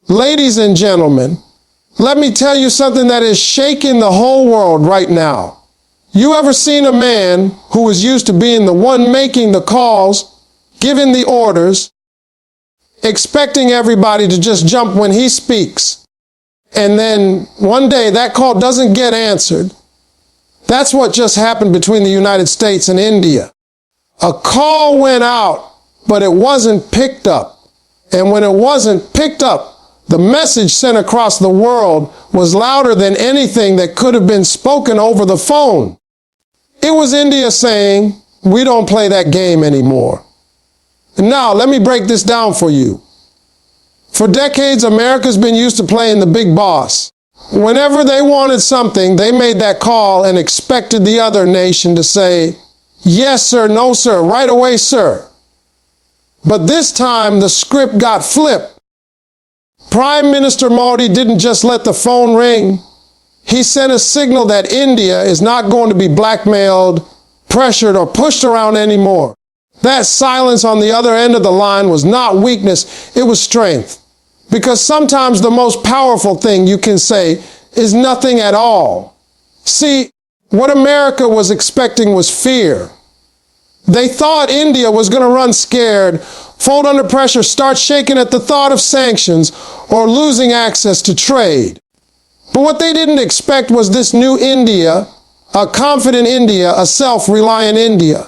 Ladies and gentlemen, let me tell you something that is shaking the whole world right now. You ever seen a man who is used to being the one making the calls, giving the orders, expecting everybody to just jump when he speaks, and then one day that call doesn't get answered? That's what just happened between the United States and India. A call went out, but it wasn't picked up. And when it wasn't picked up, the message sent across the world was louder than anything that could have been spoken over the phone. It was India saying, "We don't play that game anymore." And now, let me break this down for you. For decades, America's been used to playing the big boss. Whenever they wanted something, they made that call and expected the other nation to say, "Yes, sir," "No, sir," "Right away, sir." But this time, the script got flipped. Prime Minister Modi didn't just let the phone ring. He sent a signal that India is not going to be blackmailed, pressured, or pushed around anymore. That silence on the other end of the line was not weakness, it was strength. Because sometimes the most powerful thing you can say is nothing at all. See, what America was expecting was fear. They thought India was going to run scared, fold under pressure, start shaking at the thought of sanctions or losing access to trade. But what they didn't expect was this new India, a confident India, a self-reliant India.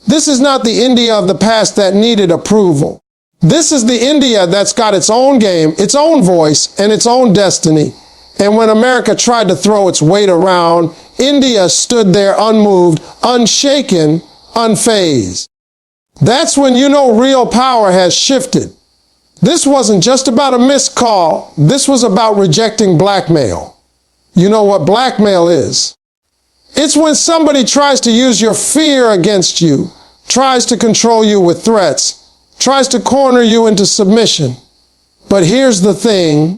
This is not the India of the past that needed approval. This is the India that's got its own game, its own voice, and its own destiny. And when America tried to throw its weight around, India stood there unmoved, unshaken, unfazed. That's when you know real power has shifted. This wasn't just about a missed call. This was about rejecting blackmail. You know what blackmail is? It's when somebody tries to use your fear against you, tries to control you with threats, tries to corner you into submission. But here's the thing.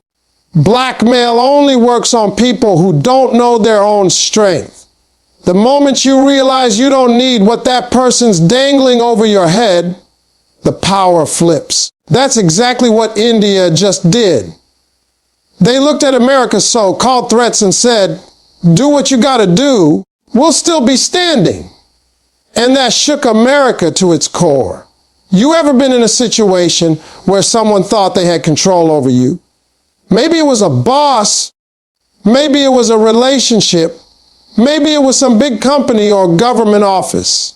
Blackmail only works on people who don't know their own strength. The moment you realize you don't need what that person's dangling over your head, the power flips. That's exactly what India just did. They looked at America's so-called threats and said, "Do what you gotta do, we'll still be standing." And that shook America to its core. You ever been in a situation where someone thought they had control over you? Maybe it was a boss, maybe it was a relationship, maybe it was some big company or government office.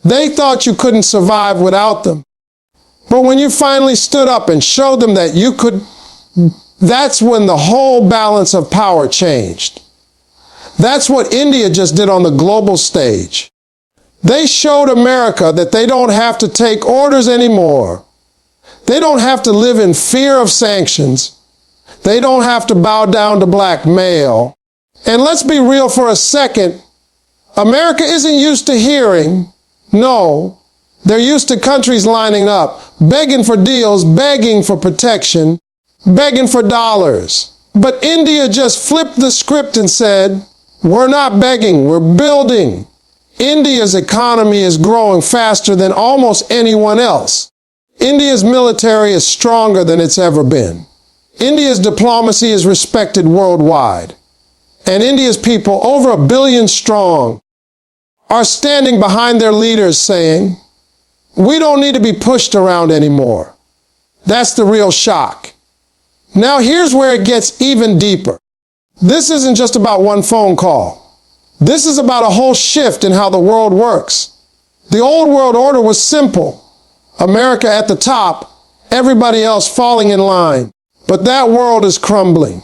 They thought you couldn't survive without them. But when you finally stood up and showed them that you could, that's when the whole balance of power changed. That's what India just did on the global stage. They showed America that they don't have to take orders anymore. They don't have to live in fear of sanctions. They don't have to bow down to blackmail. And let's be real for a second. America isn't used to hearing, no. They're used to countries lining up, begging for deals, begging for protection, begging for dollars. But India just flipped the script and said, "We're not begging, we're building." India's economy is growing faster than almost anyone else. India's military is stronger than it's ever been. India's diplomacy is respected worldwide. And India's people, over 1 billion strong, are standing behind their leaders saying, "We don't need to be pushed around anymore." That's the real shock. Now here's where it gets even deeper. This isn't just about one phone call. This is about a whole shift in how the world works. The old world order was simple. America at the top, everybody else falling in line. But that world is crumbling.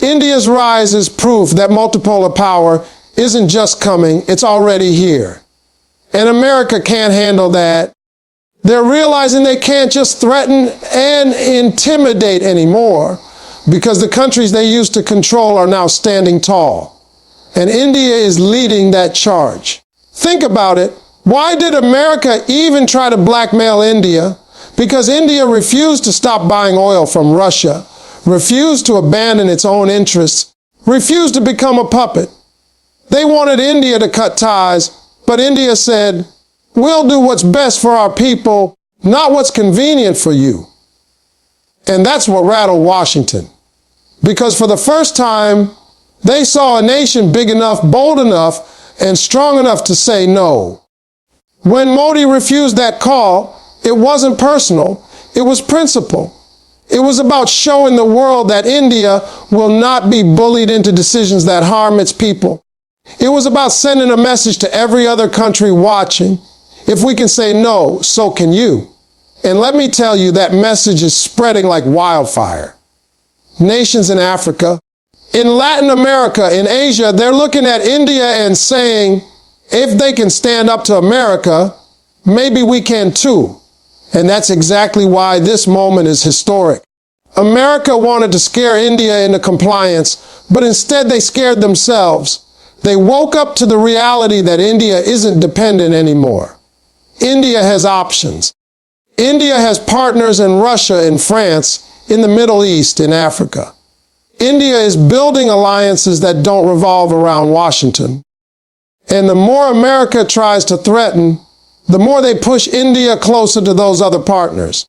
India's rise is proof that multipolar power isn't just coming, it's already here. And America can't handle that. They're realizing they can't just threaten and intimidate anymore because the countries they used to control are now standing tall. And India is leading that charge. Think about it. Why did America even try to blackmail India? Because India refused to stop buying oil from Russia, refused to abandon its own interests, refused to become a puppet. They wanted India to cut ties, but India said, "We'll do what's best for our people, not what's convenient for you." And that's what rattled Washington. Because for the first time, they saw a nation big enough, bold enough, and strong enough to say no. When Modi refused that call, it wasn't personal, it was principle. It was about showing the world that India will not be bullied into decisions that harm its people. It was about sending a message to every other country watching. If we can say no, so can you. And let me tell you, that message is spreading like wildfire. Nations in Africa, in Latin America, in Asia, they're looking at India and saying, if they can stand up to America, maybe we can too. And that's exactly why this moment is historic. America wanted to scare India into compliance, but instead they scared themselves. They woke up to the reality that India isn't dependent anymore. India has options. India has partners in Russia, in France, in the Middle East, in Africa. India is building alliances that don't revolve around Washington. And the more America tries to threaten, the more they push India closer to those other partners.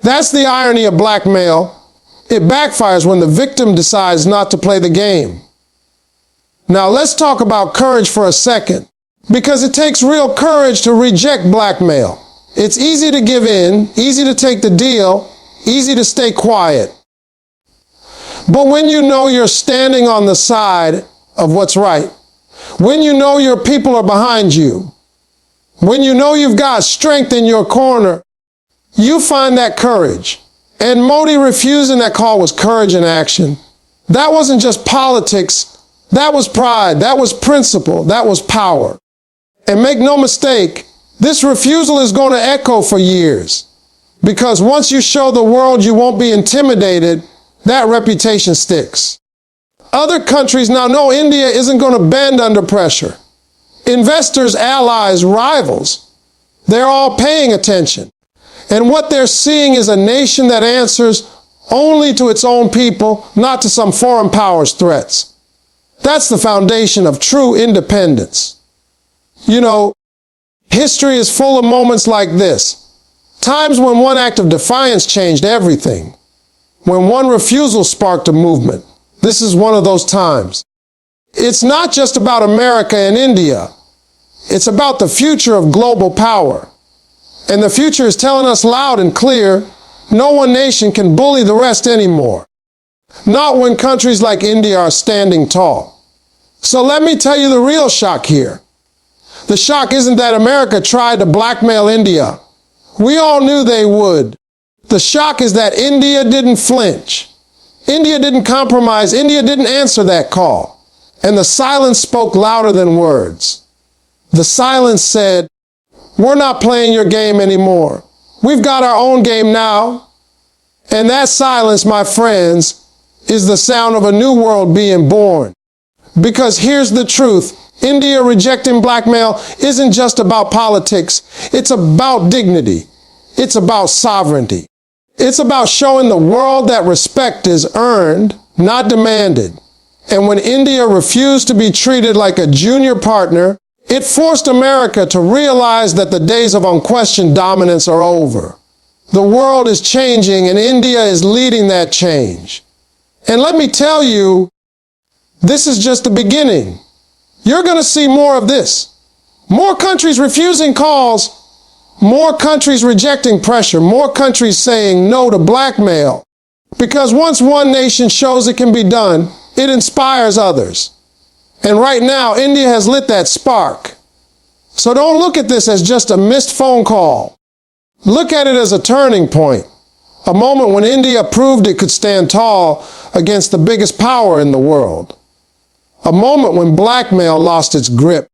That's the irony of blackmail. It backfires when the victim decides not to play the game. Now let's talk about courage for a second, because it takes real courage to reject blackmail. It's easy to give in, easy to take the deal, easy to stay quiet. But when you know you're standing on the side of what's right, when you know your people are behind you, when you know you've got strength in your corner, you find that courage. And Modi refusing that call was courage in action. That wasn't just politics. That was pride. That was principle. That was power. And make no mistake, this refusal is going to echo for years. Because once you show the world you won't be intimidated, that reputation sticks. Other countries now know India isn't going to bend under pressure. Investors, allies, rivals, they're all paying attention. And what they're seeing is a nation that answers only to its own people, not to some foreign power's threats. That's the foundation of true independence. You know, history is full of moments like this. Times when one act of defiance changed everything. When one refusal sparked a movement. This is one of those times. It's not just about America and India. It's about the future of global power. And the future is telling us loud and clear, no one nation can bully the rest anymore. Not when countries like India are standing tall. So let me tell you the real shock here. The shock isn't that America tried to blackmail India. We all knew they would. The shock is that India didn't flinch. India didn't compromise. India didn't answer that call. And the silence spoke louder than words. The silence said, we're not playing your game anymore. We've got our own game now. And that silence, my friends, is the sound of a new world being born. Because here's the truth. India rejecting blackmail isn't just about politics. It's about dignity. It's about sovereignty. It's about showing the world that respect is earned, not demanded. And when India refused to be treated like a junior partner, it forced America to realize that the days of unquestioned dominance are over. The world is changing and India is leading that change. And let me tell you, this is just the beginning. You're going to see more of this. More countries refusing calls, more countries rejecting pressure, more countries saying no to blackmail. Because once one nation shows it can be done, it inspires others. And right now, India has lit that spark. So don't look at this as just a missed phone call. Look at it as a turning point. A moment when India proved it could stand tall against the biggest power in the world. A moment when blackmail lost its grip.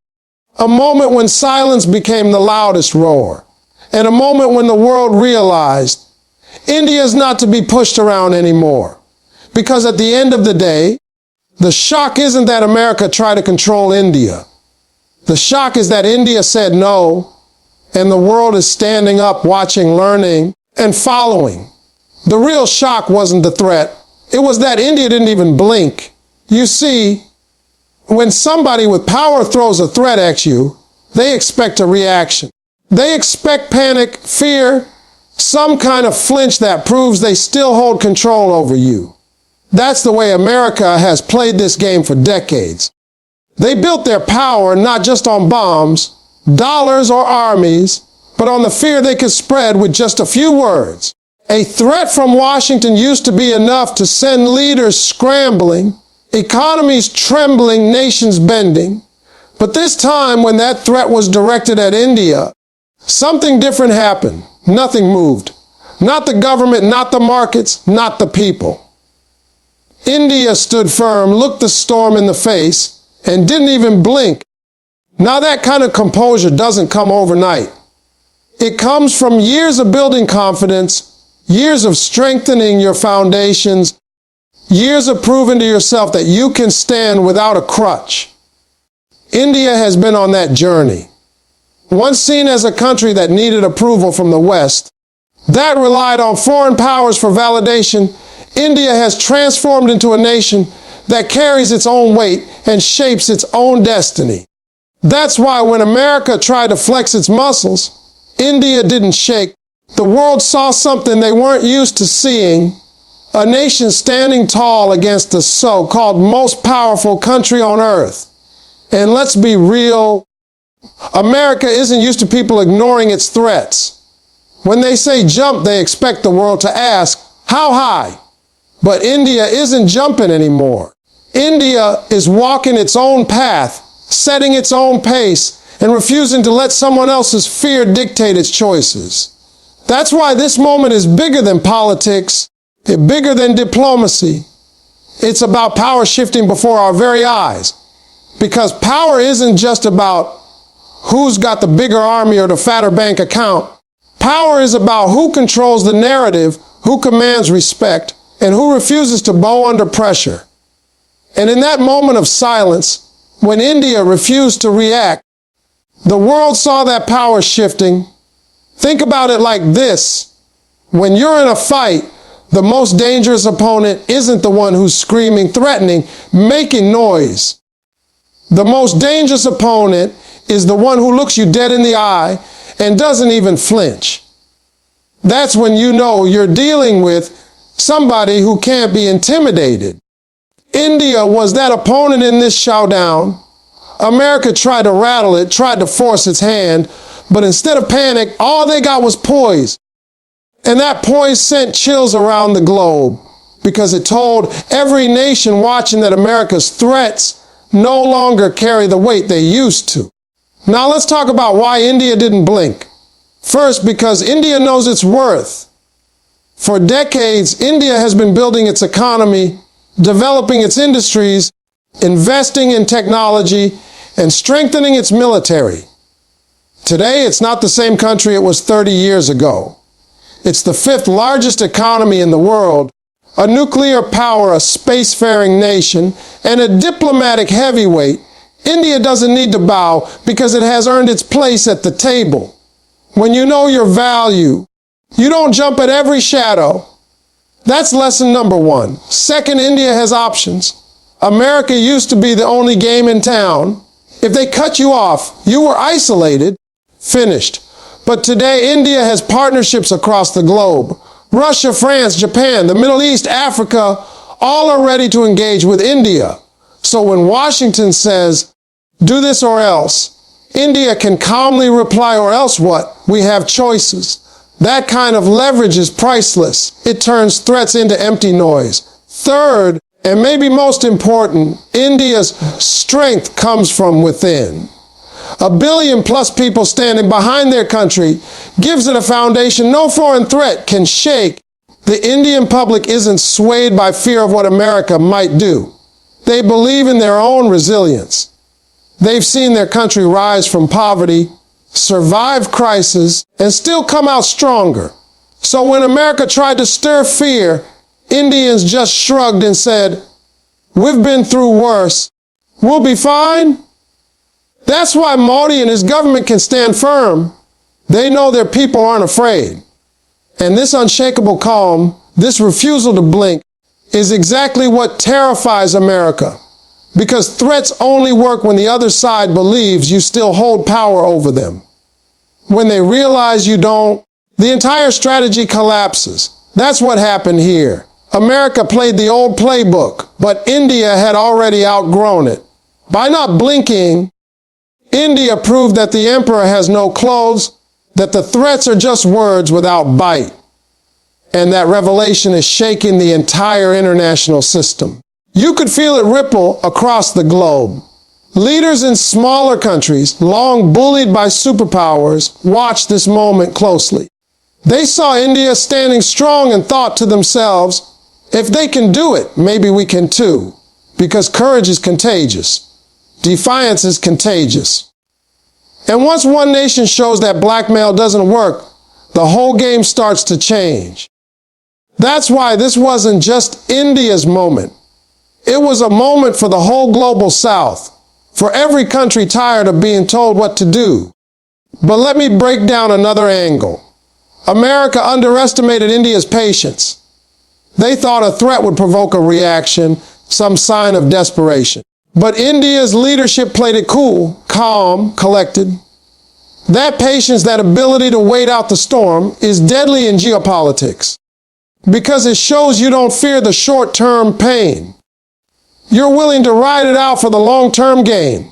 A moment when silence became the loudest roar. And a moment when the world realized India is not to be pushed around anymore. Because at the end of the day, the shock isn't that America tried to control India. The shock is that India said no, and the world is standing up, watching, learning, and following. The real shock wasn't the threat. It was that India didn't even blink. You see, when somebody with power throws a threat at you, they expect a reaction. They expect panic, fear, Some kind of flinch that proves they still hold control over you. That's the way America has played this game for decades. They built their power not just on bombs, dollars, or armies, but on the fear they could spread with just a few words. A threat from Washington used to be enough to send leaders scrambling, economies trembling, nations bending. But this time, when that threat was directed at India, something different happened. Nothing moved. Not the government, not the markets, not the people. India stood firm, looked the storm in the face, and didn't even blink. Now that kind of composure doesn't come overnight. It comes from years of building confidence, years of strengthening your foundations, years of proving to yourself that you can stand without a crutch. India has been on that journey. Once seen as a country that needed approval from the West, that relied on foreign powers for validation, India has transformed into a nation that carries its own weight and shapes its own destiny. That's why when America tried to flex its muscles, India didn't shake. The world saw something they weren't used to seeing, a nation standing tall against the so-called most powerful country on earth. And let's be real, America isn't used to people ignoring its threats. When they say jump, they expect the world to ask, how high? But India isn't jumping anymore. India is walking its own path, setting its own pace, and refusing to let someone else's fear dictate its choices. That's why this moment is bigger than politics, bigger than diplomacy. It's about power shifting before our very eyes. Because power isn't just about who's got the bigger army or the fatter bank account. Power is about who controls the narrative, who commands respect, and who refuses to bow under pressure. And in that moment of silence, when India refused to react, the world saw that power shifting. Think about it like this. When you're in a fight, the most dangerous opponent isn't the one who's screaming, threatening, making noise. The most dangerous opponent is the one who looks you dead in the eye and doesn't even flinch. That's when you know you're dealing with somebody who can't be intimidated. India was that opponent in this showdown. America tried to rattle it, tried to force its hand, but instead of panic, all they got was poise. And that poise sent chills around the globe because it told every nation watching that America's threats no longer carry the weight they used to. Now let's talk about why India didn't blink. First, because India knows its worth. For decades, India has been building its economy, developing its industries, investing in technology, and strengthening its military. Today, it's not the same country it was 30 years ago. It's the fifth largest economy in the world, a nuclear power, a spacefaring nation, and a diplomatic heavyweight. India doesn't need to bow because it has earned its place at the table. When you know your value, you don't jump at every shadow. That's lesson number one. Second, India has options. America used to be the only game in town. If they cut you off, you were isolated, finished. But today, India has partnerships across the globe. Russia, France, Japan, the Middle East, Africa, all are ready to engage with India. So when Washington says, do this or else, India can calmly reply, or else what? We have choices. That kind of leverage is priceless. It turns threats into empty noise. Third, and maybe most important, India's strength comes from within. 1 billion plus people standing behind their country gives it a foundation no foreign threat can shake. The Indian public isn't swayed by fear of what America might do. They believe in their own resilience. They've seen their country rise from poverty, survive crisis, and still come out stronger. So when America tried to stir fear, Indians just shrugged and said, we've been through worse. We'll be fine. That's why Modi and his government can stand firm. They know their people aren't afraid. And this unshakable calm, this refusal to blink, is exactly what terrifies America. Because threats only work when the other side believes you still hold power over them. When they realize you don't, the entire strategy collapses. That's what happened here. America played the old playbook, but India had already outgrown it. By not blinking, India proved that the emperor has no clothes, that the threats are just words without bite, and that revelation is shaking the entire international system. You could feel it ripple across the globe. Leaders in smaller countries, long bullied by superpowers, watched this moment closely. They saw India standing strong and thought to themselves, if they can do it, maybe we can too. Because courage is contagious. Defiance is contagious. And once one nation shows that blackmail doesn't work, the whole game starts to change. That's why this wasn't just India's moment. It was a moment for the whole global South, for every country tired of being told what to do. But let me break down another angle. America underestimated India's patience. They thought a threat would provoke a reaction, some sign of desperation. But India's leadership played it cool, calm, collected. That patience, that ability to wait out the storm, is deadly in geopolitics. Because it shows you don't fear the short-term pain. You're willing to ride it out for the long-term gain.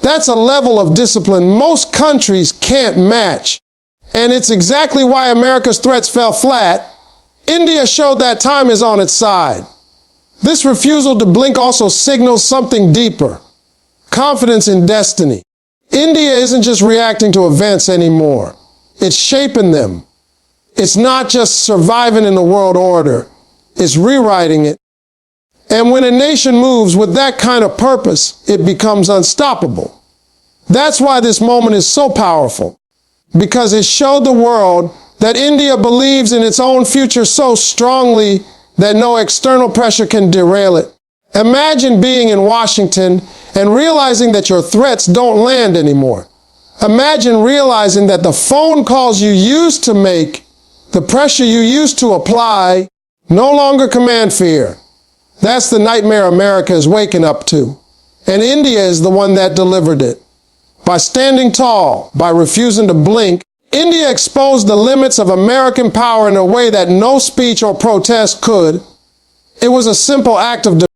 That's a level of discipline most countries can't match. And it's exactly why America's threats fell flat. India showed that time is on its side. This refusal to blink also signals something deeper. Confidence in destiny. India isn't just reacting to events anymore. It's shaping them. It's not just surviving in the world order. It's rewriting it. And when a nation moves with that kind of purpose, it becomes unstoppable. That's why this moment is so powerful. Because it showed the world that India believes in its own future so strongly that no external pressure can derail it. Imagine being in Washington and realizing that your threats don't land anymore. Imagine realizing that the phone calls you used to make, the pressure you used to apply, no longer command fear. That's the nightmare America is waking up to. And India is the one that delivered it. By standing tall, by refusing to blink, India exposed the limits of American power in a way that no speech or protest could. It was a simple act of